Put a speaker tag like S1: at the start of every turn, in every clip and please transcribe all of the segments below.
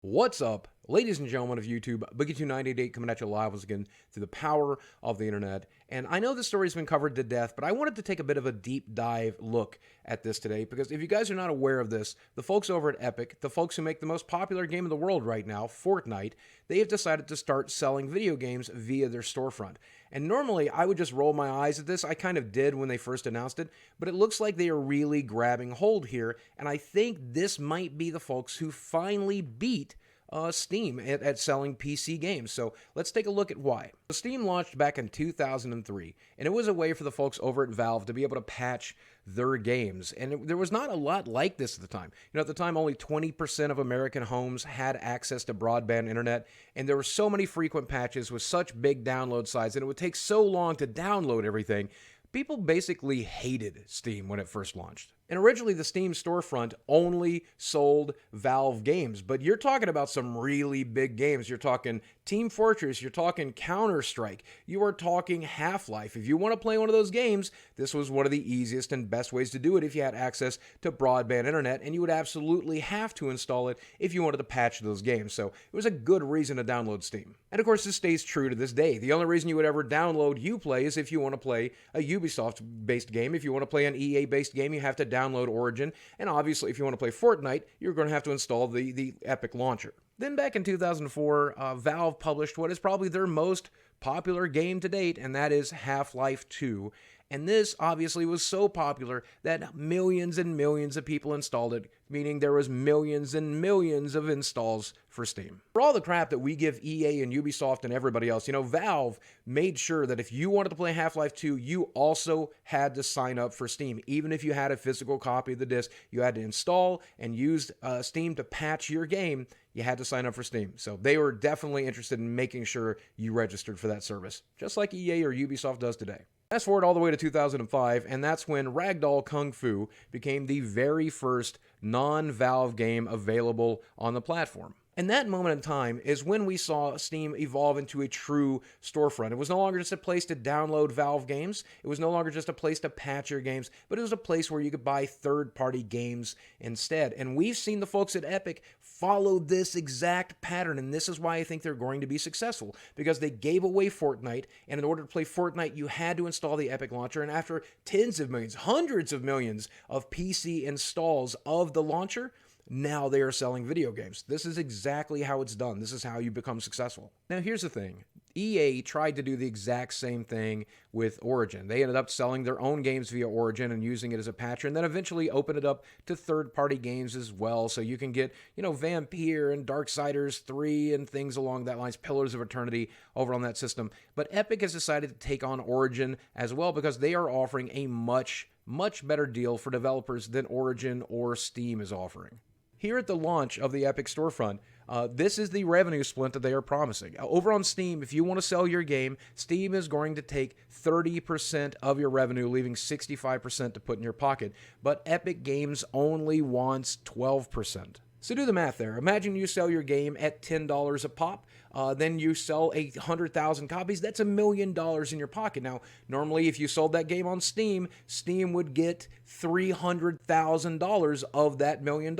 S1: What's up, ladies and gentlemen of YouTube? Boogie2988 coming at you live once again through the power of the internet. And I know this story's been covered to death, but I wanted to take a bit of a deep dive look at this today because if you guys are not aware of this, the folks over at Epic, the folks who make the most popular game in the world right now, Fortnite, they have decided to start selling video games via their storefront. And normally I would just roll my eyes at this. I kind of did when they first announced it, but it looks like they are really grabbing hold here. And I think this might be the folks who finally beat Steam at selling PC games. So let's take a look at why. Steam launched back in 2003, and it was a way for the folks over at Valve to be able to patch their games. And there was not a lot like this at the time. At the time, only 20% of American homes had access to broadband internet, and there were so many frequent patches with such big download size, and it would take so long to download everything. People basically hated Steam when it first launched. And originally, the Steam storefront only sold Valve games, but you're talking about some really big games. You're talking Team Fortress, you're talking Counter-Strike, you are talking Half-Life. If you want to play one of those games, this was one of the easiest and best ways to do it if you had access to broadband internet, and you would absolutely have to install it if you wanted to patch those games. So it was a good reason to download Steam. And of course, this stays true to this day. The only reason you would ever download Uplay is if you want to play a Ubisoft-based game. If you want to play an EA-based game, you have to download Origin, and obviously if you want to play Fortnite, you're going to have to install the Epic launcher. Then back in 2004, Valve published what is probably their most popular game to date, and that is Half-Life 2. And this obviously was so popular that millions and millions of people installed it, meaning there was millions and millions of installs for Steam. For all the crap that we give EA and Ubisoft and everybody else, Valve made sure that if you wanted to play Half-Life 2, you also had to sign up for Steam. Even if you had a physical copy of the disc, you had to install and use Steam to patch your game. You had to sign up for Steam. So they were definitely interested in making sure you registered for that service, just like EA or Ubisoft does today. Fast forward all the way to 2005, and that's when Ragdoll Kung Fu became the very first non-Valve game available on the platform. And that moment in time is when we saw Steam evolve into a true storefront. It was no longer just a place to download Valve games. It was no longer just a place to patch your games, but it was a place where you could buy third-party games instead. And we've seen the folks at Epic follow this exact pattern, and this is why I think they're going to be successful, because they gave away Fortnite, and in order to play Fortnite, you had to install the Epic launcher, and after tens of millions, hundreds of millions of PC installs of the launcher, now they are selling video games. This is exactly how it's done. This is how you become successful. Now, here's the thing. EA tried to do the exact same thing with Origin. They ended up selling their own games via Origin and using it as a patcher, and then eventually opened it up to third-party games as well, so you can get, Vampire and Darksiders 3 and things along that lines, Pillars of Eternity over on that system. But Epic has decided to take on Origin as well because they are offering a much better deal for developers than Origin or Steam is offering. Here at the launch of the Epic storefront, this is the revenue split that they are promising. Over on Steam, if you want to sell your game, Steam is going to take 30% of your revenue, leaving 65% to put in your pocket. But Epic Games only wants 12%. So do the math there. Imagine you sell your game at $10 a pop. Then you sell 100,000 copies. That's $1 million in your pocket. Now, normally if you sold that game on Steam, Steam would get $300,000 of that $1 million.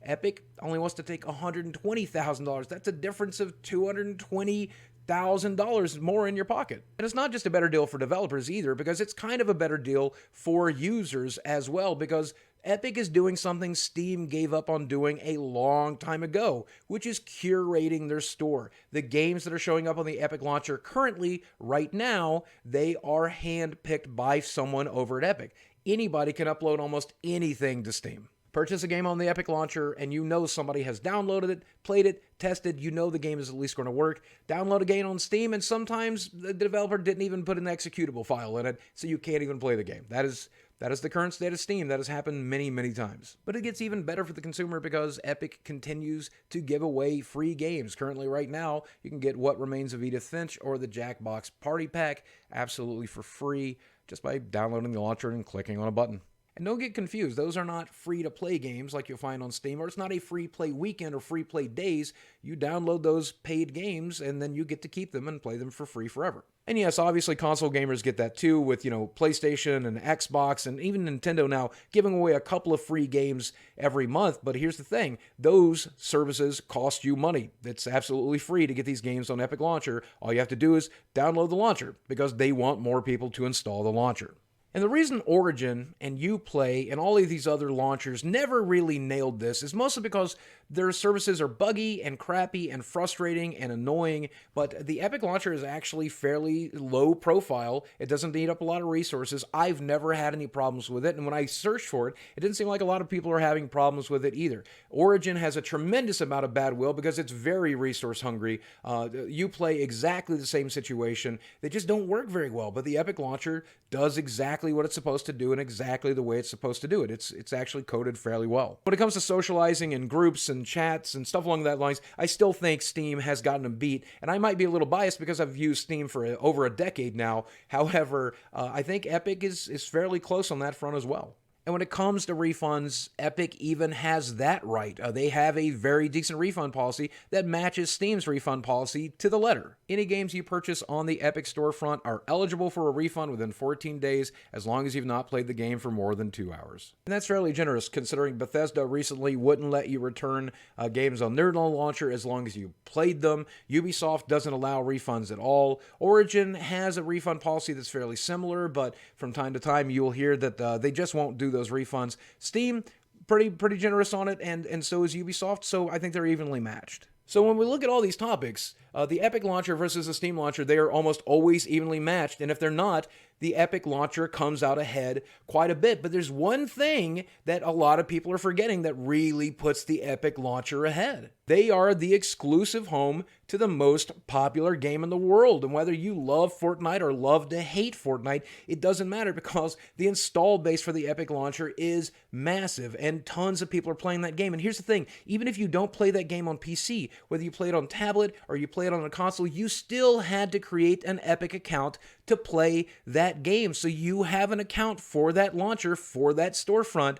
S1: Epic only wants to take $120,000. That's a difference of $220,000 more in your pocket. And it's not just a better deal for developers either, because it's kind of a better deal for users as well, because Epic is doing something Steam gave up on doing a long time ago, which is curating their store. The games that are showing up on the Epic launcher currently, right now, they are handpicked by someone over at Epic. Anybody can upload almost anything to Steam. Purchase a game on the Epic launcher and you know somebody has downloaded it, played it, tested, you know the game is at least going to work. Download a game on Steam and sometimes the developer didn't even put an executable file in it, so you can't even play the game. That is the current state of Steam. That has happened many, many times. But it gets even better for the consumer because Epic continues to give away free games. Currently, right now, you can get What Remains of Edith Finch or the Jackbox Party Pack absolutely for free just by downloading the launcher and clicking on a button. And don't get confused, those are not free-to-play games like you'll find on Steam, or it's not a free-play weekend or free-play days. You download those paid games, and then you get to keep them and play them for free forever. And yes, obviously console gamers get that too with, PlayStation and Xbox and even Nintendo now giving away a couple of free games every month. But here's the thing, those services cost you money. It's absolutely free to get these games on Epic Launcher. All you have to do is download the launcher because they want more people to install the launcher. And the reason Origin and Uplay and all of these other launchers never really nailed this is mostly because their services are buggy and crappy and frustrating and annoying, but the Epic Launcher is actually fairly low profile. It doesn't need up a lot of resources. I've never had any problems with it, and when I searched for it, it didn't seem like a lot of people are having problems with it either. Origin has a tremendous amount of bad will because it's very resource hungry. Uplay exactly the same situation. They just don't work very well, but the Epic Launcher does exactly what it's supposed to do and exactly the way it's supposed to do it. It's actually coded fairly well. When it comes to socializing in groups and chats and stuff along that lines, I still think Steam has gotten a beat, and I might be a little biased because I've used Steam for over a decade now. However, I think Epic is fairly close on that front as well. And when it comes to refunds, Epic even has that right. They have a very decent refund policy that matches Steam's refund policy to the letter. Any games you purchase on the Epic storefront are eligible for a refund within 14 days as long as you've not played the game for more than 2 hours. And that's fairly generous considering Bethesda recently wouldn't let you return games on their launcher as long as you played them. Ubisoft doesn't allow refunds at all. Origin has a refund policy that's fairly similar, but from time to time you'll hear that they just won't do those refunds. Steam, pretty generous on it, and so is Ubisoft, so I think they're evenly matched. So when we look at all these topics, the Epic Launcher versus the Steam Launcher, they are almost always evenly matched, and if they're not, the Epic Launcher comes out ahead quite a bit. But there's one thing that a lot of people are forgetting that really puts the Epic Launcher ahead. They are the exclusive home to the most popular game in the world. And whether you love Fortnite or love to hate Fortnite, it doesn't matter because the install base for the Epic Launcher is massive and tons of people are playing that game. And here's the thing, even if you don't play that game on PC, whether you play it on tablet or you play it on a console, you still had to create an Epic account to play that game. So you have an account for that launcher, for that storefront.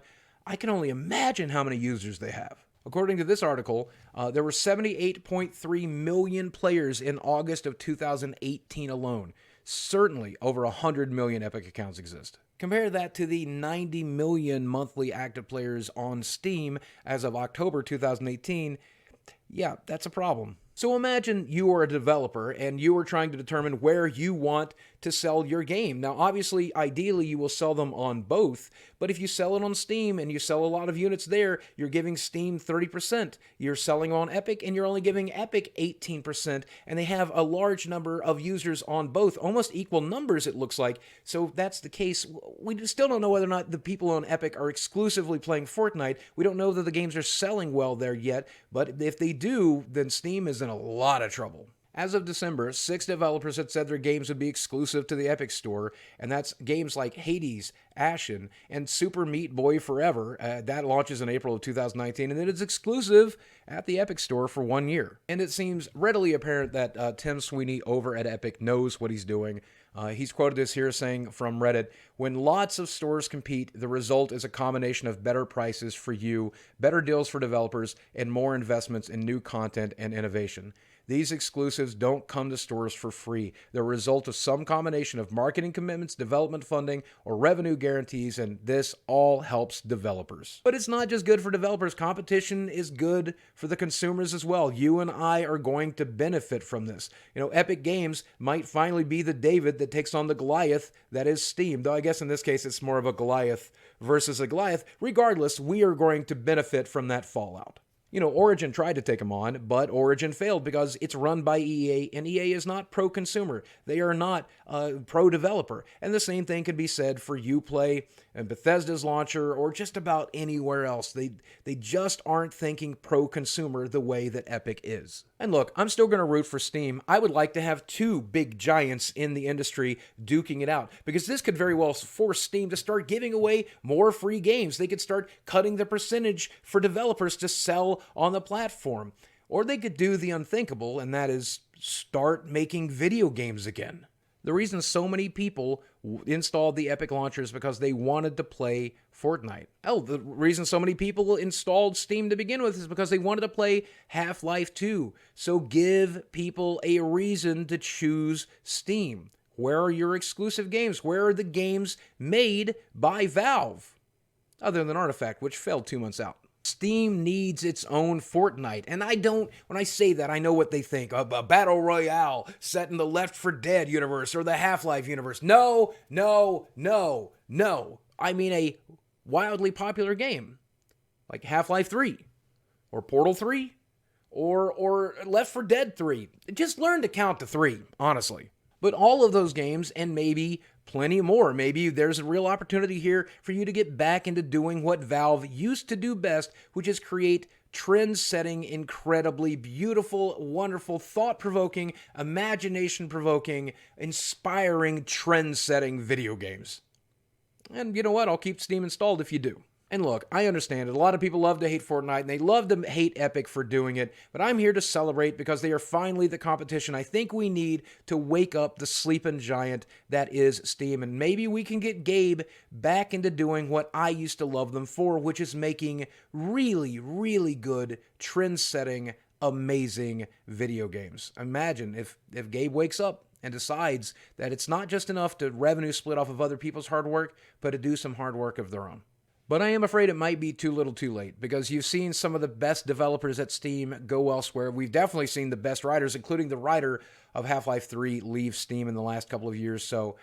S1: I can only imagine how many users they have. According to this article, there were 78.3 million players in August of 2018 alone. Certainly over 100 million Epic accounts exist. Compare that to the 90 million monthly active players on Steam as of October 2018. Yeah, that's a problem. So imagine you are a developer and you are trying to determine where you want to sell your game. Now, obviously, ideally, you will sell them on both, but if you sell it on Steam and you sell a lot of units there, you're giving Steam 30%. You're selling on Epic and you're only giving Epic 18%, and they have a large number of users on both, almost equal numbers, it looks like. So if that's the case, we still don't know whether or not the people on Epic are exclusively playing Fortnite. We don't know that the games are selling well there yet, but if they do, then Steam is in a lot of trouble. As of December, 6 developers had said their games would be exclusive to the Epic Store, and that's games like Hades, Ashen, and Super Meat Boy Forever. That launches in April of 2019, and it is exclusive at the Epic Store for 1 year. And it seems readily apparent that Tim Sweeney over at Epic knows what he's doing. He's quoted as here saying from Reddit, "When lots of stores compete, the result is a combination of better prices for you, better deals for developers, and more investments in new content and innovation. These exclusives don't come to stores for free. They're a result of some combination of marketing commitments, development funding, or revenue guarantees, and this all helps developers." But it's not just good for developers. Competition is good for the consumers as well. You and I are going to benefit from this. Epic Games might finally be the David that takes on the Goliath that is Steam, though I guess in this case it's more of a Goliath versus a Goliath. Regardless, we are going to benefit from that fallout. Origin tried to take them on, but Origin failed because it's run by EA, and EA is not pro-consumer. They are not pro-developer. And the same thing can be said for Uplay and Bethesda's launcher or just about anywhere else. They just aren't thinking pro-consumer the way that Epic is. And look, I'm still going to root for Steam. I would like to have two big giants in the industry duking it out, because this could very well force Steam to start giving away more free games. They could start cutting the percentage for developers to sell on the platform. Or they could do the unthinkable, and that is start making video games again. The reason so many people installed the Epic Launcher is because they wanted to play Fortnite. The reason so many people installed Steam to begin with is because they wanted to play Half-Life 2. So give people a reason to choose Steam. Where are your exclusive games? Where are the games made by Valve? Other than Artifact, which failed 2 months out. Steam needs its own Fortnite. And when I say that, I know what they think. A battle royale set in the Left 4 Dead universe or the Half-Life universe. No, no, no, no. I mean a wildly popular game. Like Half-Life 3 or Portal 3 or Left 4 Dead 3. Just learn to count to 3, honestly. But all of those games and maybe plenty more. Maybe there's a real opportunity here for you to get back into doing what Valve used to do best, which is create trend-setting, incredibly beautiful, wonderful, thought-provoking, imagination-provoking, inspiring, trend-setting video games. And you know what? I'll keep Steam installed if you do. And look, I understand it. A lot of people love to hate Fortnite, and they love to hate Epic for doing it, but I'm here to celebrate because they are finally the competition I think we need to wake up the sleeping giant that is Steam, and maybe we can get Gabe back into doing what I used to love them for, which is making really, really good, trend-setting, amazing video games. Imagine if Gabe wakes up and decides that it's not just enough to revenue split off of other people's hard work, but to do some hard work of their own. But I am afraid it might be too little too late, because you've seen some of the best developers at Steam go elsewhere. We've definitely seen the best writers, including the writer of Half-Life 3, leave Steam in the last couple of years. So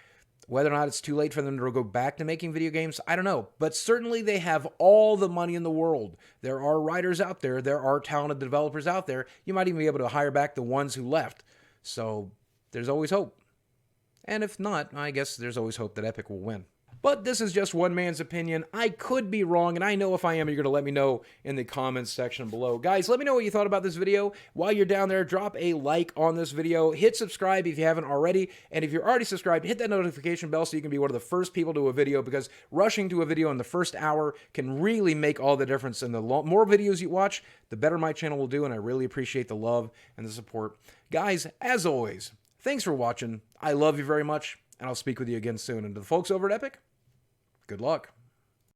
S1: whether or not it's too late for them to go back to making video games, I don't know. But certainly they have all the money in the world. There are writers out there. There are talented developers out there. You might even be able to hire back the ones who left. So there's always hope. And if not, I guess there's always hope that Epic will win. But this is just one man's opinion. I could be wrong, and I know if I am, you're going to let me know in the comments section below. Guys, let me know what you thought about this video. While you're down there, drop a like on this video. Hit subscribe if you haven't already. And if you're already subscribed, hit that notification bell so you can be one of the first people to a video, because rushing to a video in the first hour can really make all the difference. And the more videos you watch, the better my channel will do, and I really appreciate the love and the support. Guys, as always, thanks for watching. I love you very much, and I'll speak with you again soon. And to the folks over at Epic, good luck.